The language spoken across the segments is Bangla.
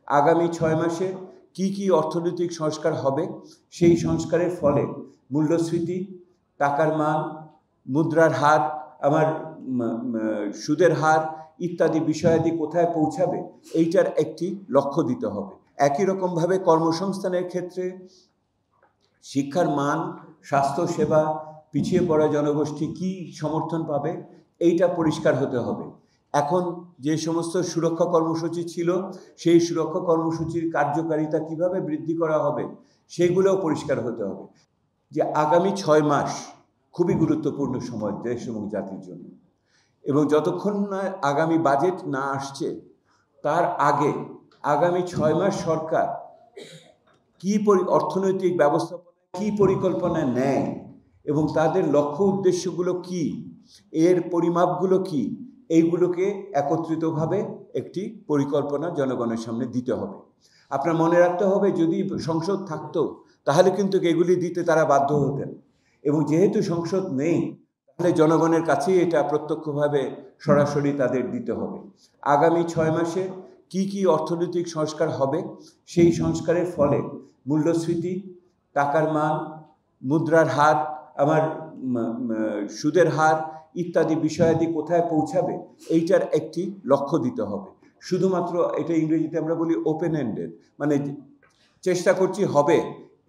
আগামী 6 মাসে কি অর্থনৈতিক সংস্কার হবে, সেই সংস্কারের ফলে মূল্যস্ফীতি, টাকার মান, মুদ্রার হার, আমার সুদের হার ইত্যাদি বিষয়াদি কোথায় পৌঁছাবে, এইটার একটি লক্ষ্য দিতে হবে। একই রকমভাবে কর্মসংস্থানের ক্ষেত্রে শিক্ষার মান, স্বাস্থ্যসেবা, পিছিয়ে পড়া জনগোষ্ঠী কি সমর্থন পাবে, এইটা পরিষ্কার হতে হবে। এখন যে সমস্ত সুরক্ষা কর্মসূচি ছিল, সেই সুরক্ষা কর্মসূচির কার্যকারিতা কিভাবে বৃদ্ধি করা হবে, সেগুলোও পরিষ্কার হতে হবে। যে আগামী 6 মাস খুবই গুরুত্বপূর্ণ সময় দেশ এবং জাতির জন্য, এবং যতক্ষণ না আগামী বাজেট না আসছে, তার আগে আগামী 6 মাস সরকার কি অর্থনৈতিক ব্যবস্থাপনা, কি পরিকল্পনা নেয় এবং তাদের লক্ষ্য উদ্দেশ্যগুলো কি, এর পরিমাপগুলো কি, এইগুলোকে একত্রিতভাবে একটি পরিকল্পনা জনগণের সামনে দিতে হবে। আপনার মনে রাখতে হবে, যদি সংসদ থাকতো তাহলে কিন্তু এগুলি দিতে তারা বাধ্য হতেন, এবং যেহেতু সংসদ নেই, তাহলে জনগণের কাছেই এটা প্রত্যক্ষভাবে সরাসরি তাদের দিতে হবে। আগামী 6 মাসে কি অর্থনৈতিক সংস্কার হবে, সেই সংস্কারের ফলে মূল্যস্ফীতি, টাকার মান, মুদ্রার হার, আমার সুদের হার ইত্যাদি বিষয়াদি কোথায় পৌঁছাবে, এইটার একটি লক্ষ্য দিতে হবে। শুধুমাত্র এটা ইংরেজিতে আমরা বলি ওপেন এন্ডেড, মানে চেষ্টা করছি হবে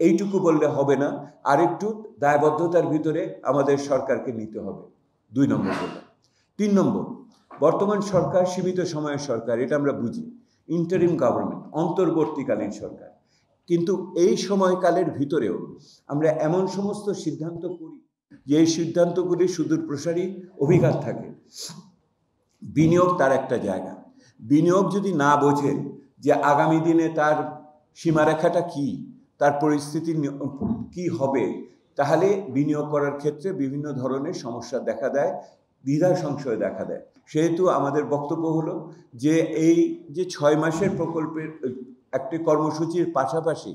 এইটুকু বললে হবে না, আরেকটু দায়বদ্ধতার ভিতরে আমাদের সরকারকে নিতে হবে। 2 নম্বর কথা। 3 নম্বর, বর্তমান সরকার সীমিত সময়ের সরকার, এটা আমরা বুঝি, ইন্টারিম গভর্নমেন্ট, অন্তর্বর্তীকালীন সরকার। কিন্তু এই সময়কালের ভিতরেও আমরা এমন সমস্ত সিদ্ধান্ত করি যে এই সিদ্ধান্তগুলি সুদূর প্রসারী অভিঘাত থাকে। বিনিয়োগ তার একটা জায়গা। বিনিয়োগ যদি না বোঝে যে আগামী দিনে তার সীমারেখাটা কি, তার পরিস্থিতি কি হবে, তাহলে বিনিয়োগ করার ক্ষেত্রে বিভিন্ন ধরনের সমস্যা দেখা দেয়, দ্বিধা সংশয় দেখা দেয়। সেহেতু আমাদের বক্তব্য হলো যে এই যে 6 মাসের প্রকল্পের একটি কর্মসূচির পাশাপাশি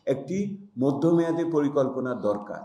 একটি মধ্যমেয়াদী পরিকল্পনার দরকার।